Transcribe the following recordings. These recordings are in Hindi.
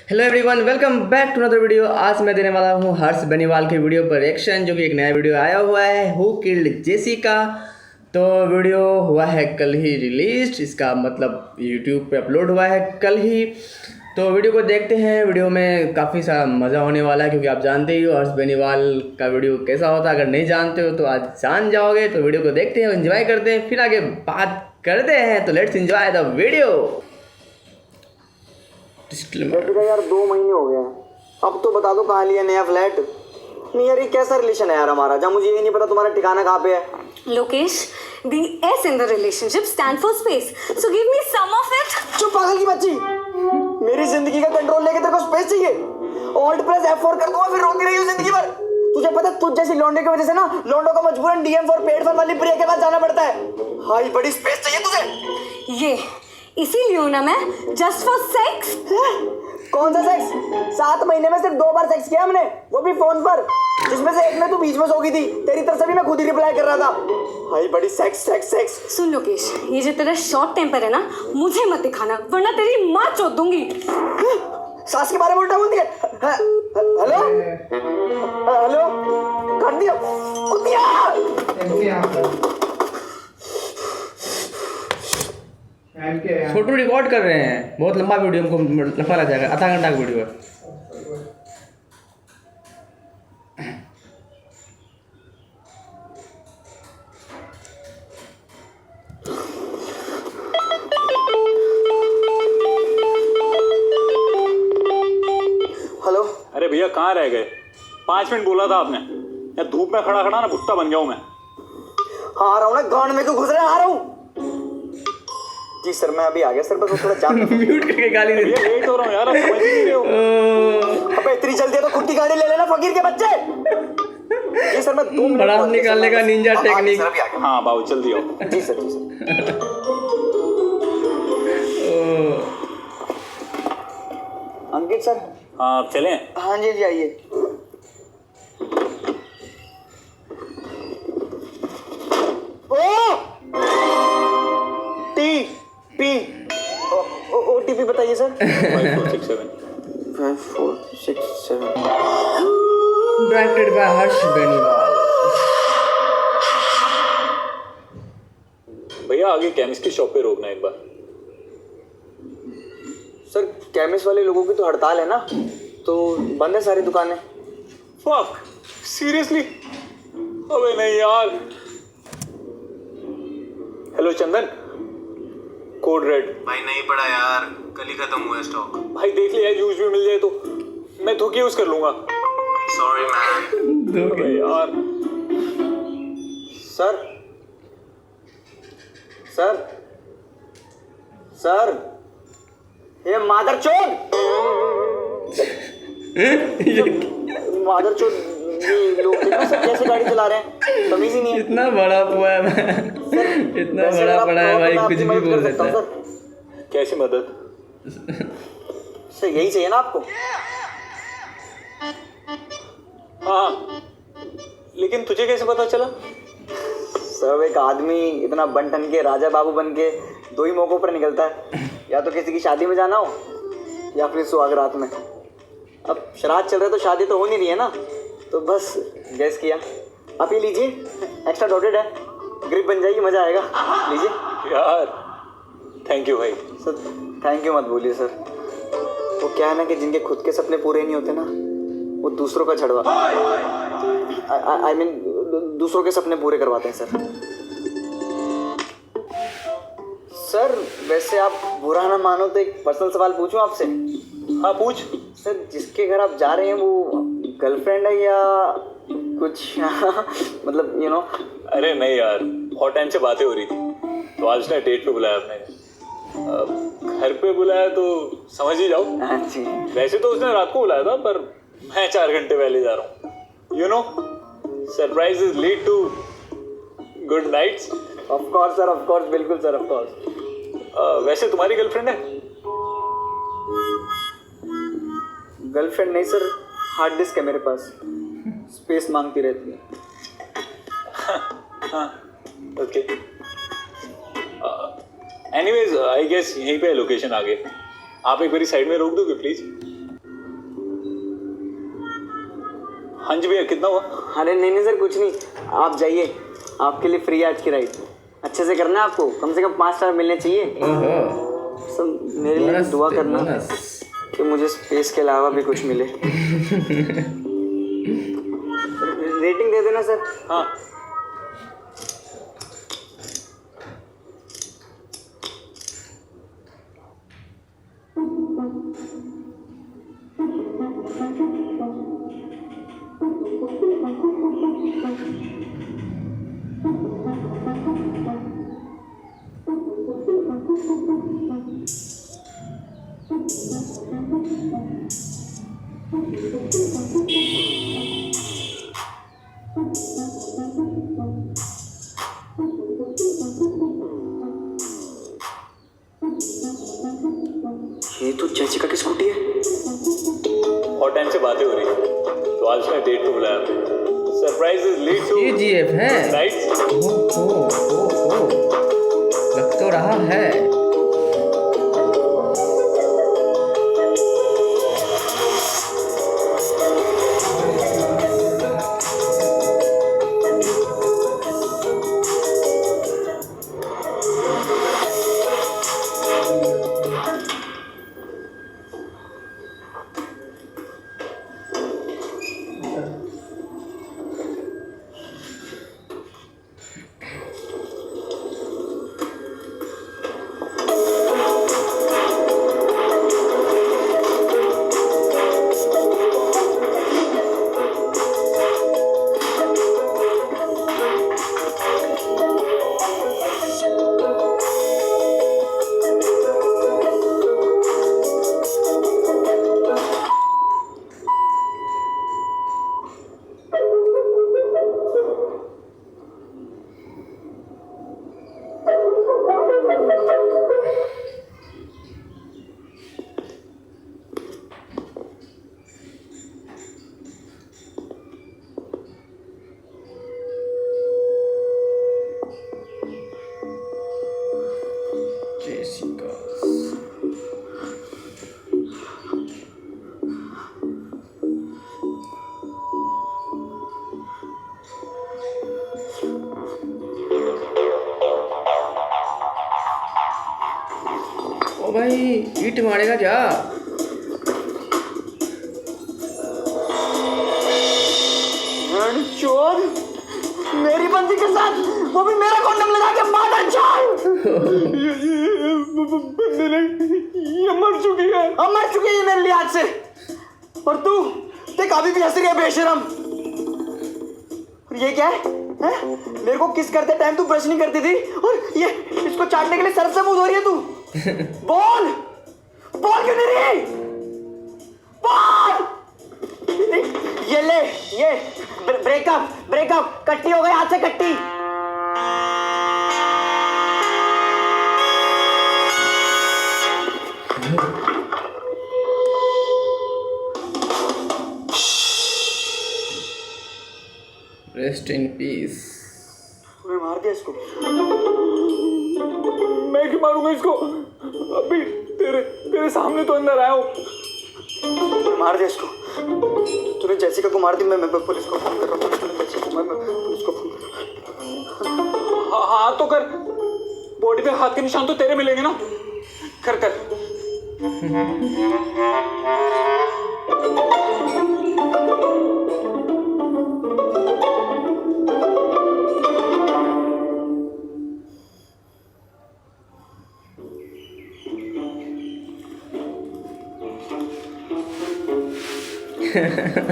Hello everyone, welcome back to another video. आज मैं देने वाला हूँ हर्ष बेनीवाल की वीडियो पर रिएक्शन, जो कि एक नया वीडियो आया हुआ है, हु किल्ड जेसिका। तो वीडियो हुआ है कल ही रिलीज, इसका मतलब यूट्यूब पे अपलोड हुआ है कल ही। तो वीडियो को देखते हैं। वीडियो में काफ़ी सारा मज़ा होने वाला है, क्योंकि आप जानते ही हो हर्ष बेनीवाल का वीडियो कैसा होता है। अगर नहीं जानते हो तो आज जान जाओगे। तो वीडियो को देखते हैं, एंजॉय करते हैं, फिर आगे बात करते हैं। तो लेट्स एंजॉय द वीडियो। यार 2 महीने हो गए हैं, अब तो बता दो कहाँ लिया नया फ्लैट। नहीं यार, ये कैसा रिलेशन है यार हमारा, जहाँ मुझे ये नहीं पता तुम्हारा ठिकाना कहाँ पे है। Lokesh, the S in the relationship stand for space. So give me some of it. चुप पागल की बच्ची, मेरी जिंदगी का कंट्रोल लेके तेरे को स्पेस चाहिए। ऑल्ट प्रेस F4 कर दूंगा, फिर रोती रही हूँ जिंदगी भर। तुझे पता तुझ जैसी लौंडे की वजह से ना लौंडों को मजबूरन DM फॉर पेड फॉर वाली प्रिया के पास जाना पड़ता है। भाई बड़ी स्पेस चाहिए तुझे। ये इसीलिए हूं ना मैं, जस्ट फॉर सेक्स। कौन सा सेक्स? 7 महीने में सिर्फ 2 बार सेक्स किया हमने, वो भी फोन पर, जिसमें से एक में तू बीच में सो गई थी। तेरी तरफ से भी मैं खुद ही रिप्लाई कर रहा था। भाई बड़ी सेक्स सेक्स सेक्स। सुन लोकेश, ये जो तेरा शॉर्ट टेम्पर है ना, मुझे मत दिखाना, वरना तेरी माँ चोद दूंगी। सास के बारे में उल्टा बोलती है। हेलो हेलो, कर दिया कुतिया। फोटो रिकॉर्ड कर रहे हैं, बहुत लंबा वीडियो, हमको लंबा लग जाएगा, आधा घंटा का वीडियो है। हेलो। अरे भैया कहाँ रह गए? 5 मिनट बोला था आपने। यार धूप में खड़ा खड़ा ना भुट्टा बन गया हूँ मैं। हाँ आ रहा हूँ ना, गांड में क्यों घुस रहे हैं? आ रहा हूँ जी सर, मैं अभी आ गया सर, बस थोड़ा जाम। म्यूट करके गाली दे भैया लेट हो रहा हूँ यार, आप समझ ही नहीं रहे हो। अबे इतनी जल्दी है तो खुद की गाड़ी ले लेना फकीर के बच्चे। जी सर, मैं 2 मिनट बड़ा निकालने का निंजा टेक्निक। हाँ बाबू जल्दी आओ। जी सर, जी सर। अंकित सर। हाँ आप चलें। हाँ जी जी आइए। OTP बताइए sir. 5467। 5467। Directed by Harsh Beniwal. भैया आगे केमिस्ट की शॉप पे रोकना एक बार। सर केमिस्ट वाले लोगों की तो हड़ताल है ना, तो बंद है सारी दुकानें। Fuck seriously? अबे नहीं यार। हेलो चंदन, कोड रेड। भाई नहीं पड़ा यार, कल ही खत्म हुआ स्टॉक। भाई देख लिया, यूज भी मिल जाए तो मैं धोखे यूज कर लूंगा। Sorry man. अबे यार। सर सर सर, ये मादरचोद मादरचोद लोग देखो सर कैसे गाड़ी चला रहे हैं, तमीज ही नहीं है। इतना बड़ा हुआ है मैं, इतना बड़ा पड़ा है भाई, कुछ भी बोल देता है। कैसी मदद? सर यही चाहिए ना आपको? हाँ, लेकिन तुझे कैसे पता चला? सब एक आदमी इतना बन ठन के राजा बाबू बन के 2 ही मौकों पर निकलता है, या तो किसी की शादी में जाना हो या फिर सुहाग रात में। अब श्राद्ध चल रहा है तो शादी तो हो नहीं रही है ना, तो बस गैस किया। आप ये लीजिए, एक्स्ट्रा डॉटेड है, ग्रिप बन जाएगी, मज़ा आएगा। लीजिए यार थैंक यू भाई। सर थैंक यू मत बोलिए सर, वो क्या है ना कि जिनके खुद के सपने पूरे नहीं होते ना, वो दूसरों का छड़वा आई मीन दूसरों के सपने पूरे करवाते हैं सर। सर वैसे आप बुरा ना मानो तो एक पर्सनल सवाल पूछूं आपसे? हाँ पूछ। सर जिसके घर आप जा रहे हैं वो गर्लफ्रेंड है या कुछ मतलब यू नो? अरे नहीं यार, बहुत टाइम से बातें हो रही थी, तो आज उसने डेट पे बुलाया अपने घर पे बुलाया, तो समझ ही जाओ। हाँ जी। वैसे तो उसने रात को बुलाया था, पर मैं 4 घंटे पहले जा रहा हूँ। You know, surprises lead to good nights. Of course sir, of course, बिल्कुल सर, ऑफ कोर्स। वैसे तुम्हारी गर्लफ्रेंड है? गर्लफ्रेंड नहीं सर, हार्ड डिस्क है मेरे पास, स्पेस मांगती रहती है। हाँ ओके। एनीवेज आई गेस यहीं पे लोकेशन आगे। आप एक बारी साइड में रोक दोगे प्लीज? हाँ जी भैया, कितना हुआ? अरे नहीं सर, कुछ नहीं, आप जाइए, आपके लिए फ्री आज की राइड। अच्छे से करना है आपको, कम से कम 5 स्टार मिलने चाहिए। ओहो, सब मेरे लिए बोनस दुआ दे, करना बोनस। कि मुझे स्पेस के अलावा भी कुछ मिले। रेटिंग दे देना सर। हाँ, ये तो जैसिका की स्कूटी है। और टाइम से बातें हो रही है, तो आज उसने डेट को बुलाया। सरप्राइजेस लीड टू KGF है। नाइट्स। ओहो, लग तो रहा है। जेसिका। ओ भाई, ईट मारेगा क्या? चोर मेरी बंदी के साथ, वो भी मेरा कॉन्डम लगा के मादर चोर। ये मर चुकी है। अब मर चुकी है मेरे लिए आज से। और तू देख अभी भी हंस रही है बेशरम। और ये क्या है? मेरे को किस करते टाइम तू ब्रश नहीं करती थी, और ये इसको चाटने के लिए सर्फ से मुंह धो रही है तू। बोल बोल क्यों नहीं रही? बोल। ये ले, ये ब्रेकअप ब्रेकअप कट्टी हो गई, हाथ से कट्टी। Rest in peace. तूने मार दिया इसको। मैं क्यों मारूंगा इसको? अभी तेरे सामने तो अंदर आया हूँ। मार दिया इसको। तूने जैसिका को मार दी। मैं पुलिस को फोन कर रहा हूँ। मैं पुलिस को फोन कर रहा हूँ। हाँ तो कर, बॉडी पे हाथ के निशान तो तेरे मिलेंगे ना। कर कर।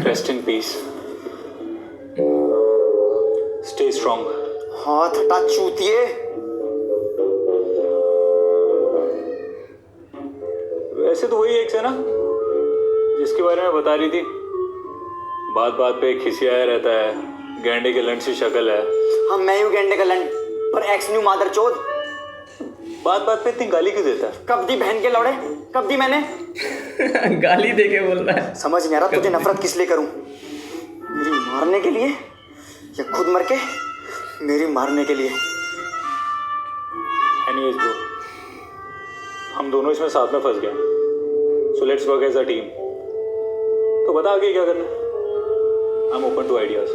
Rest in peace. Stay strong. हाथ हटा चूतिए। वैसे तो वही एक है ना जिसके बारे में बता रही थी। बात बात पे खिसियाया रहता है, गैंडे के लंड सी शक्ल है। हाँ मैं हूँ गेंडे का लंड, पर एक्स न्यू मादर चोद। बात बात पे इतनी गाली क्यों देता है? कब दी बहन के लौड़े, कब दी मैंने? गाली दे के बोल रहा है। समझ नहीं आ रहा तुझे नफरत किस लिए करूं, मेरी मारने के लिए या खुद मर के मेरी मारने के लिए? एनीवेज ब्रो, हम दोनों इसमें साथ में फंस गए, so let's work as a team. तो बता आगे क्या करना है? I'm open to ideas.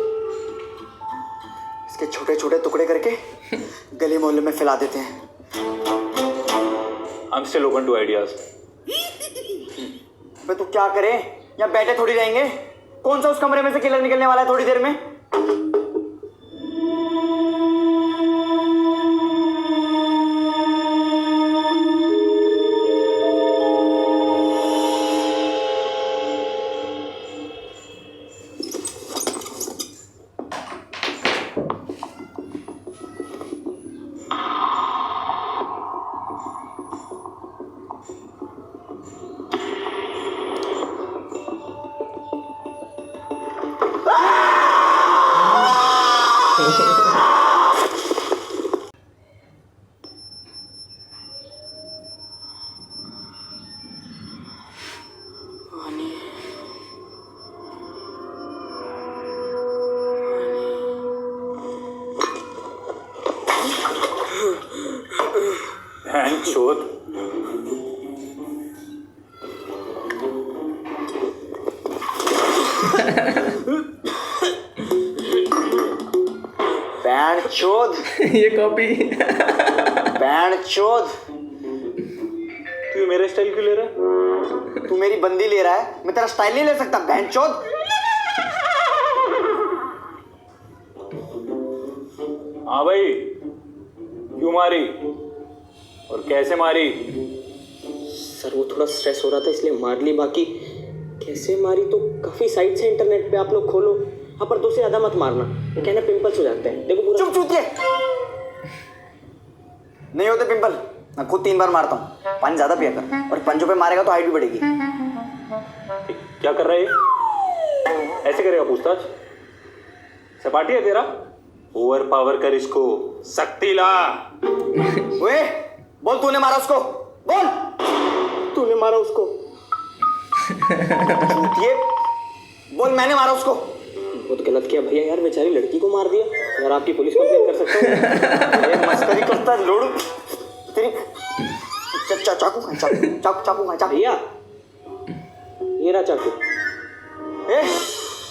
इसके छोटे छोटे टुकड़े करके गली मोहल्ले में फैला देते हैं। I'm still open to ideas. बे तू क्या करे? यहाँ बैठे थोड़ी रहेंगे। कौन सा उस कमरे में से किलर निकलने वाला है थोड़ी देर में? चोद। बैंड चोद। ये कॉपी। बैंड चोद। तू मेरा स्टाइल क्यों ले रहा है? तू मेरी बंदी ले रहा है, मैं तेरा स्टाइल नहीं ले सकता। बैंड चोद। हाँ भाई, क्यों मारी और कैसे मारी? सर वो थोड़ा स्ट्रेस हो रहा था इसलिए मार ली। बाकी कैसे मारी तो काफी साइट्स हैं इंटरनेट पे, आप लोग खोलो। हाँ पर 2 से ज्यादा मत मारना, ये कहना पिंपल्स हो जाते हैं। देखो पूरा चुप चूतिए। नहीं होते पिंपल, मैं खुद 3 बार मारता हूँ। पानी ज्यादा पिया कर, और पंजों पे मारेगा तो हाइट भी बढ़ेगी। क्या कर रहा है ये? ऐसे करेगा पूछताछ? सपाटी है तेरा? ओवर पावर कर इसको, शक्ति ला। ओए, बोल तूने मारा उसको, बोल। तूने मारा उसको। चूतिए, बोल मैंने मारा उसको। बहुत गलत किया भैया यार, बेचारी लड़की को मार दिया। यार आपकी पुलिस कंप्लेन कर सकता हूँ। ये मस्करी करता है लोड़ू तेरी। चाकू खा, चाकू खा। भैया ये रहा चाकू। ए,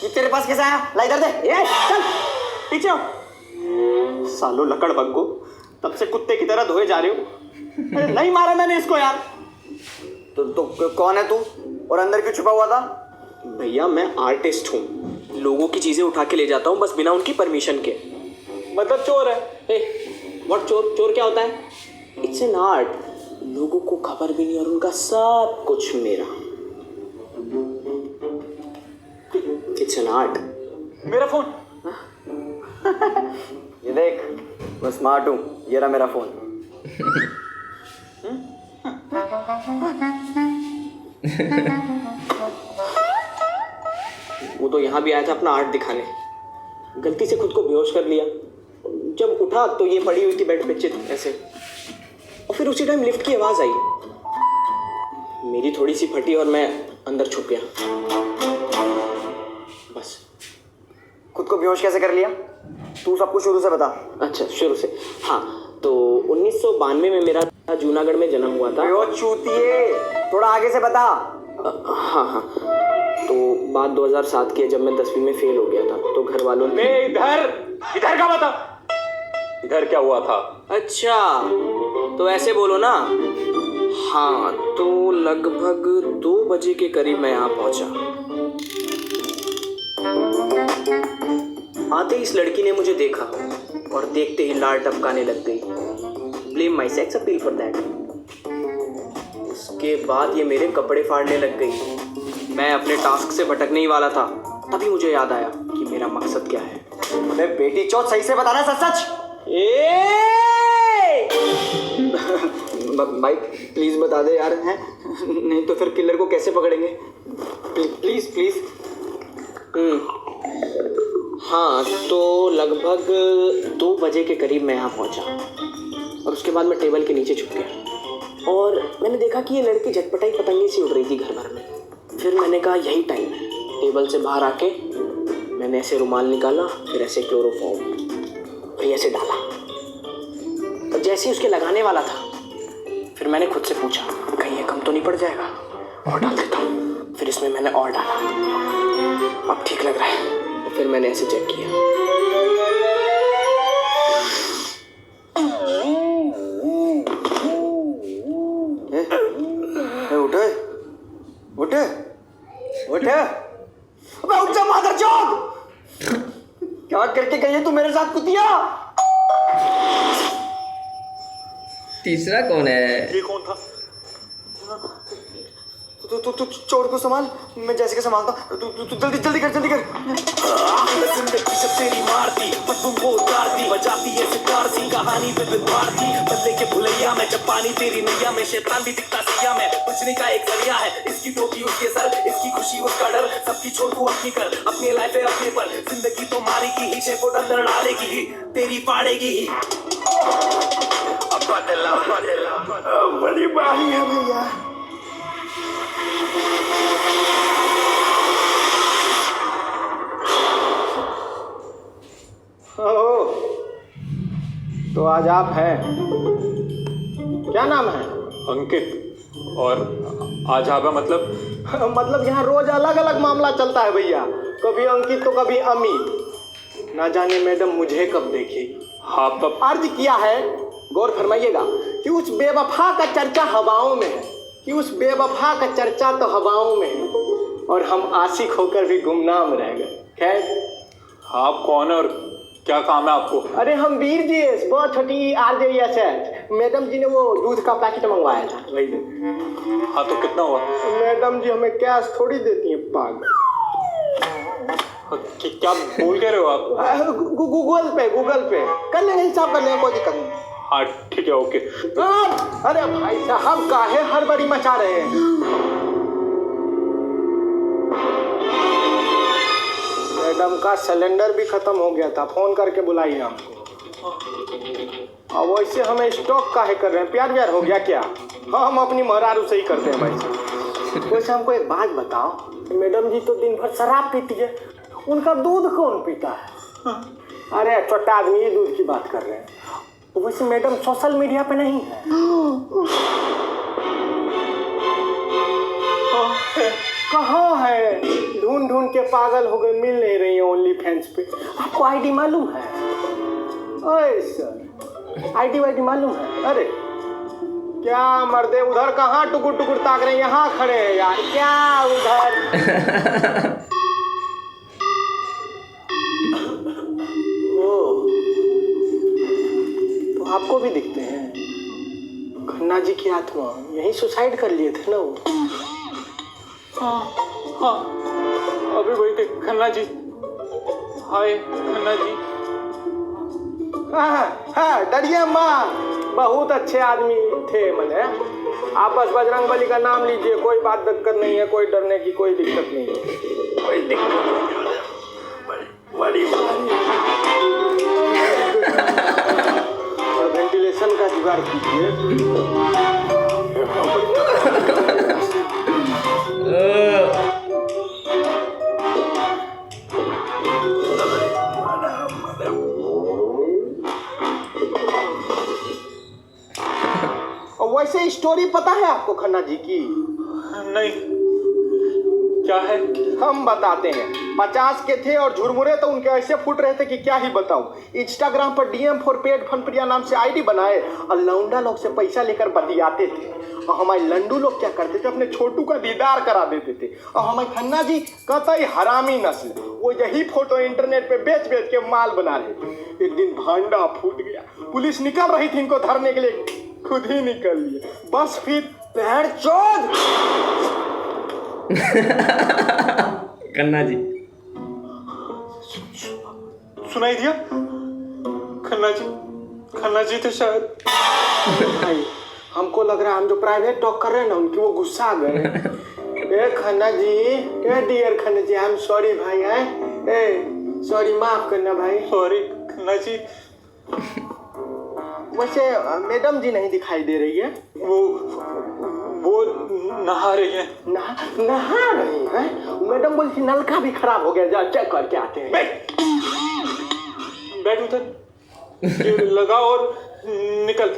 ये तेरे पास कैसा आया? ला इधर दे। ए चल पीछे आओ। सालो लकड़ बग्गो, तब से कुत्ते की तरह धोए जा रहे हो। अरे नहीं मारा मैंने इसको यार। तो कौन है तू, और अंदर क्यों छुपा हुआ था? भैया मैं आर्टिस्ट हूँ, लोगों की चीजें उठा के ले जाता हूँ बस बिना उनकी परमिशन के। मतलब चोर है? व्हाट चोर? चोर क्या होता है? इट्स एन आर्ट, लोगों को खबर भी नहीं और उनका सब कुछ मेरा। It's an art. मेरा फोन। ये देख, मैं स्मार्ट हूँ। ये रहा मेरा फोन। वो तो यहाँ भी आया था अपना आर्ट दिखाने, गलती से खुद को बेहोश कर लिया। जब उठा तो ये पड़ी हुई थी बेड पे चित ऐसे, और फिर उसी टाइम लिफ्ट की आवाज आई। मेरी थोड़ी सी फटी और मैं अंदर छुप गया। बस। खुद को बेहोश कैसे कर लिया? तू सब कुछ शुरू से बता। अच्छा शुरू से। हाँ तो 1992 में मेरा जूनागढ़ में जन्म हुआ था। ओ चूतिए, थोड़ा आगे से बता। हाँ तो बात 2007 की है, जब मैं 10वीं में फेल हो गया था। तो घर वालों ने इधर का बता, इधर क्या हुआ था? अच्छा तो ऐसे बोलो ना। हाँ तो लगभग 2 बजे के करीब मैं यहाँ पहुंचा। आते ही इस लड़की ने मुझे देखा और देखते ही लार टपकाने लग गई। Blame my sex appeal for that. उसके बाद ये मेरे कपड़े फाड़ने लग गई। मैं अपने टास्क से भटकने ही वाला था, तभी मुझे याद आया कि मेरा मकसद क्या है। अबे बेटी चौथ, सही से बताना सच सच। भाई प्लीज बता दे यार, हैं? नहीं तो फिर किलर को कैसे पकड़ेंगे? Please please. हाँ तो लगभग 2 बजे के करीब मैं यहाँ पहुँचा और उसके बाद मैं टेबल के नीचे छुप गया और मैंने देखा कि ये लड़की झटपटाई पतंगे सी उड़ रही थी घर भर में। फिर मैंने कहा यही टाइम है। टेबल से बाहर आके मैंने ऐसे रुमाल निकाला, फिर ऐसे क्लोरोफॉर्म, फिर ऐसे डाला और जैसे ही उसके लगाने वाला था फिर मैंने खुद से पूछा कहीं ये कम तो नहीं पड़ जाएगा, और डाल देता हूँ। फिर इसमें मैंने और डाला। अब ठीक लग रहा है। और फिर मैंने ऐसे चेक किया। उठे उठे उठे, अबे उठ जा मादरचोद! क्या करके गई है तू मेरे साथ कुतिया? तीसरा कौन है? ये कौन था? तू चोर को संभाल, मैं जैसे के संभालता हूँ। तू जल्दी जल्दी कर, जल्दी कर। जिंदगी से तेरी मार दी, बचपन को उतार दी, बजाती है सितार सी कहानी पे विद्वार थी। बदले के भुलैया में जब पानी तेरी नैया में, शैतान भी दिखता सिया में, बचने का एक जरिया है। इसकी टोपी उसके सर, इसकी खुशी उसका डर, सबकी छोड़ तू अपनी कर, अपनी लाइफ है अपने पर। जिंदगी तो मारेगी ही, शेप को अंदर डालेगी ही, तेरी फाड़ेगी ही। बड़ी बारी है भैया। तो आज आप हैं, क्या नाम है? अंकित। और आज आगा मतलब? मतलब यहाँ रोज अलग अलग मामला चलता है भैया, कभी अंकित तो कभी अमी। ना जाने मैडम मुझे कब देखेगी। हाँ तब अर्ज किया है, गौर फरमाइएगा, कि उस बेवफा का चर्चा हवाओं में है, कि उस बेवफा का चर्चा तो हवाओं में है, और हम आशिक होकर भी गुमनाम रह गए। खैर, आप कौन है और क्या काम है आपको? अरे हम वीर जी, बहुत छोटी RJSH, मैडम जी ने वो दूध का पैकेट मंगवाया था, वही दे। हाँ तो कितना हुआ? मैडम जी हमें कैश थोड़ी देती हैं, पागल। क्या बोल कह रहे हो आप? गूगल पे कर लेंगे, हिसाब कर लेंगे, कोई दिक्कत नहीं। हाँ ठीक है, ओके। अरे भाई साहब काहे हड़बड़ी मचा रहे हैं? मैडम का सिलेंडर भी खत्म हो गया था, फोन करके बुलाइए हमको। और वैसे हमें स्टॉक काहे कर रहे हैं? प्यार व्यार हो गया क्या? हाँ, हम अपनी महरारू से ही करते हैं भाई साहब। वैसे हमको एक बात बताओ, मैडम जी तो दिन भर शराब पीती है, उनका दूध कौन पीता है? अरे छोटा आदमी, ये दूध की बात कर रहे हैं। वैसे मैडम सोशल मीडिया पे नहीं है? कहाँ है? ढूंढ ढूंढ के पागल हो गए, मिल नहीं रही है ओनली फैंस पे। आपको आईडी मालूम है? ओए सर, आईडी वाईडी मालूम है? अरे क्या मर्दे, उधर कहाँ टुकुर टुकुर ताक रहे हैं, यहाँ खड़े हैं यार, क्या उधर? आपको भी दिखते हैं। खन्ना जी की आत्मा यही सुसाइड कर लिए थे ना वो? हाँ अभी वही थे खन्ना जी। हाय खन्ना जी। हाँ, डरिए माँ, बहुत अच्छे आदमी थे। मैंने आप बस बजरंगबली का नाम लीजिए, कोई बात दिक्कत नहीं है, कोई डरने की कोई दिक्कत नहीं है, कोई दिक्कत नहीं है। बड़ी वेंटिलेशन का जुगाड़ कीजिए। वैसे स्टोरी पता है आपको खन्ना जी की? नहीं, क्या है? हम बताते हैं। 50 के थे और झुरमुरे तो उनके ऐसे फूट रहे थे कि क्या ही बताऊं। इंस्टाग्राम पर DM फॉर पेड फनप्रिया नाम से आईडी बनाए और लौंडा लोग से पैसा लेकर बतियाते थे। और हमारे लंडू लोग क्या करते थे, अपने छोटू का दीदार करा देते थे। और हमारे खन्ना जी कतई हरामी नस्ल, वो यही फोटो इंटरनेट पे बेच बेच के माल बना रहे थे। एक दिन भांडा फूट गया, पुलिस निकल रही थी इनको धरने के लिए, खुद ही निकल लिए। बस फिर पैर चोद। खन्ना जी सुनाई दिया? खन्ना जी तो शायद भाई, हमको लग रहा है हम जो प्राइवेट टॉक कर रहे हैं ना, उनकी वो गुस्सा आ गए। ए खन्ना जी, ए dear Khanna ji, I am sorry भाई। ए सॉरी, माफ करना भाई। सॉरी खन्ना जी। वैसे मैडम जी नहीं दिखाई दे रही है? वो नहा रही है। नहा रही है? मैडम बोलती नलका भी खराब हो गया, जा चेक करके आते हैं। बैठ उधर, लगा और निकल।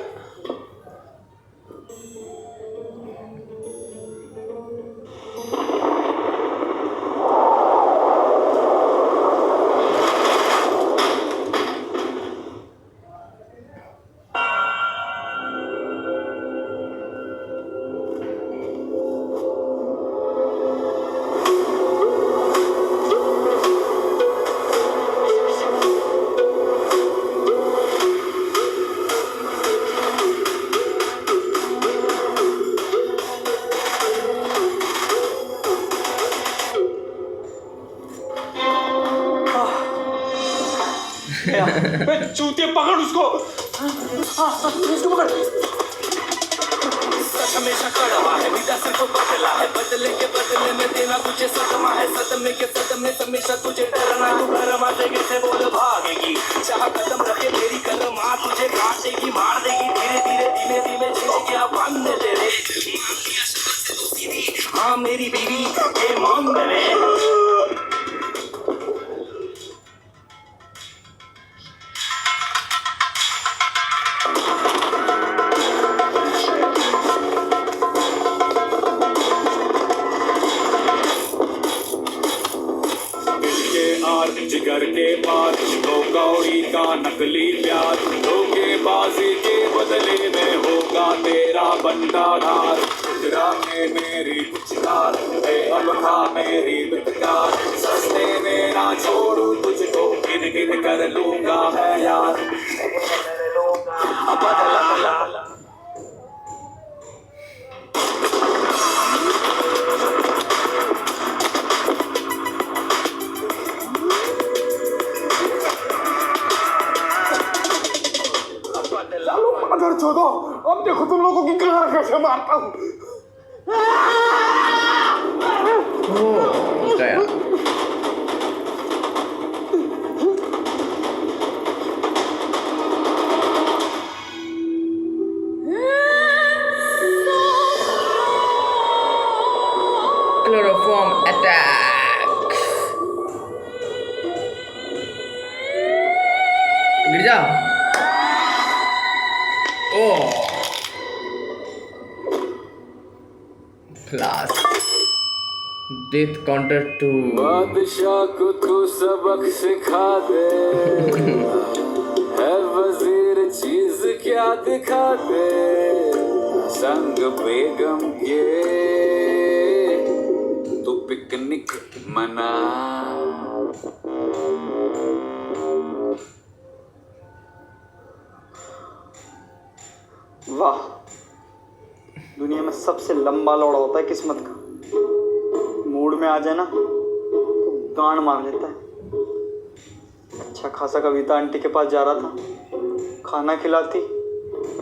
चूतिया पकड़ उसको। इसको पकड़। सच हमेशा कड़वा है, बीता सिर्फ बदला है, बदले के बदले में देना तुझे सदमा है, सदमे के सदमे से हमेशा तुझे डरना, तू भरमा देगी से बोल भागेगी, चाह कदम रखे मेरी कदम आ तुझे काटेगी, मार देगी धीरे धीरे धीमे धीमे झिझक क्या बंद तेरे, हाँ मेरी बीवी ये मान दे। जिगर के बाद कौड़ी का नकली प्यार, धोखेबाजी के बदले में होगा तेरा बंटाधार, गुजरा में मेरी कुछ कार है, अब खा मेरी बिटकार, सस्ते में ना छोड़ू तुझको, गिन गिन कर लूंगा है यार, बदला अगर छोड़ो, अब देखो तुम लोगों की कार कैसे मारता हूँ। गया। Chloroform attack. गिर जा। Class death counter 2। बादशाह को तू सबक सिखा दे, है वजीर चीज क्या दिखा दे, संग बेगम के तू पिकनिक मना। वाह, दुनिया में सबसे लंबा लौड़ा होता है किस्मत का। मूड में आ जाए ना तो गांड मार लेता है। अच्छा खासा कविता आंटी के पास जा रहा था, खाना खिलाती,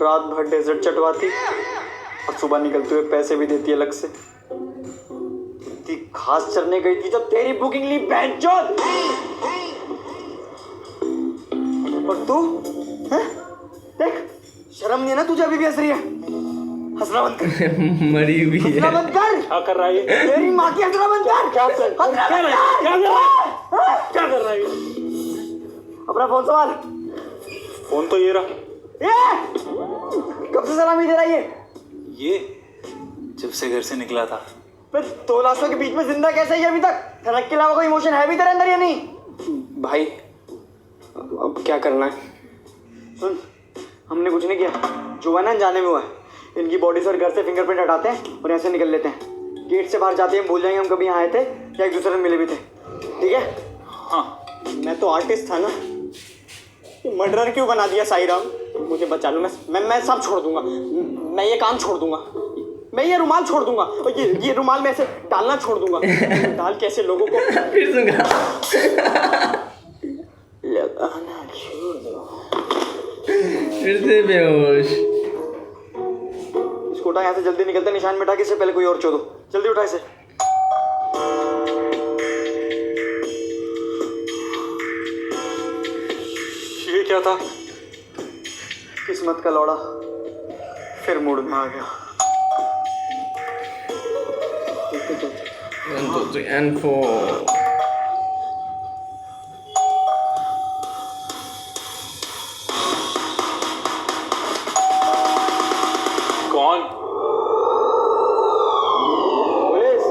रात भर डेजर्ट चटवाती और सुबह निकलते हुए पैसे भी देती अलग से। इतनी घास चरने गई थी जब तेरी बुकिंग ली बेंचोद। और तू है? देख, शर्म नहीं है ना तुझे? अभी भी हंस रही है। हंसना बंद कर। मरी हुई है। हंसना बंद कर। क्या कर रहा है? तेरी माँ की हंसना बंद कर। क्या कर रहा है? अपना फोन संभाल। फोन तो ये रहा। कब से सलामी दे रहा है ये जब से घर से निकला था। फिर 2 लाशों के बीच में जिंदा कैसे है अभी तक? धड़क के अलावा कोई इमोशन है भी तेरे अंदर या नहीं? भाई अब क्या करना है? सुन, हमने कुछ नहीं किया, जो है ना जाने में हुआ है। इनकी बॉडी से और घर से फिंगरप्रिंट हटाते हैं और ऐसे निकल लेते हैं। गेट से बाहर जाते हैं भूल जाएंगे हम कभी यहाँ आए थे या एक दूसरे से मिले भी थे। ठीक है? हाँ, मैं तो आर्टिस्ट था ना, मर्डरर क्यों बना दिया साई राम? मुझे बचा लो, मैं सब छोड़ दूंगा। मैं ये काम छोड़ दूंगा, मैं ये रुमाल छोड़ दूंगा और ये रुमाल में ऐसे डालना छोड़ दूंगा। डाल के ऐसे लोगों को फिर सुनगा। लगाना छोड़ दो। फिर से बेहोश। इसको उठा, यहाँ से जल्दी निकलते, निशान मिटा के इससे पहले कोई और चो दो। जल्दी उठा इसे। ये क्या था? किस्मत का लौड़ा फिर मूड में आ गया। 1 2 3 and 4। कौन? Police.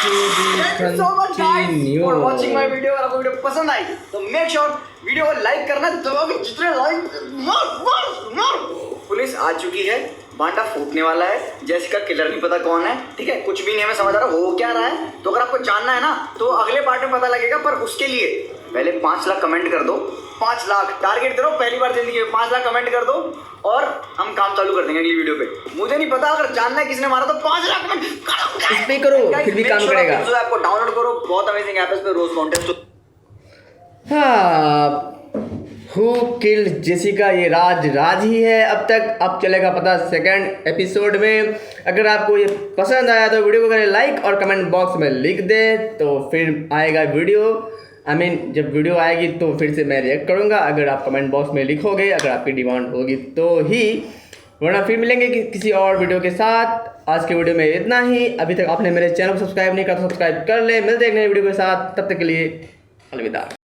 Thank you so much guys for watching my video। अगर आपको वीडियो पसंद आई तो मेक श्योर वीडियो को लाइक करना, दबाओगे जितने लाइक। पुलिस आ चुकी है, बांटा फूटने वाला है। जैसिका किलर नहीं पता कौन है, ठीक है? कुछ भी नहीं हमें समझ आ रहा हो क्या रहा है। तो अगर आपको जानना है ना तो अगले पार्ट में पता लगेगा, पर उसके लिए पहले 5 लाख कमेंट कर दो। 5 लाख टारगेट दे रहा हूं, पहली बार जिंदगी में 5 लाख कमेंट कर दो और हम काम चालू कर देंगे अगली वीडियो पे। मुझे नहीं पता, अगर जानना है किसने मारा तो 5 लाख कमेंट इस पे करो, फिर भी काम करेगा। आपको डाउनलोड करो, बहुत अमेजिंग ऐप है, इस पे रोज कॉन्टेस्ट। हाँ, हु किल्ड जेसिका, ये राज ही है अब तक। अब चलेगा पता सेकंड एपिसोड में। अगर आपको ये पसंद आया तो वीडियो को करें लाइक और कमेंट बॉक्स में लिख दे, तो फिर आएगा वीडियो। जब वीडियो आएगी तो फिर से मैं रिएक्ट करूँगा, अगर आप कमेंट बॉक्स में लिखोगे, अगर आपकी डिमांड होगी तो ही, वरना फिर मिलेंगे किसी और वीडियो के साथ। आज के वीडियो में इतना ही। अभी तक आपने मेरे चैनल को सब्सक्राइब नहीं करा तो सब्सक्राइब कर ले। मिलते हैं एक नई वीडियो के साथ, तब तक के लिए अलविदा।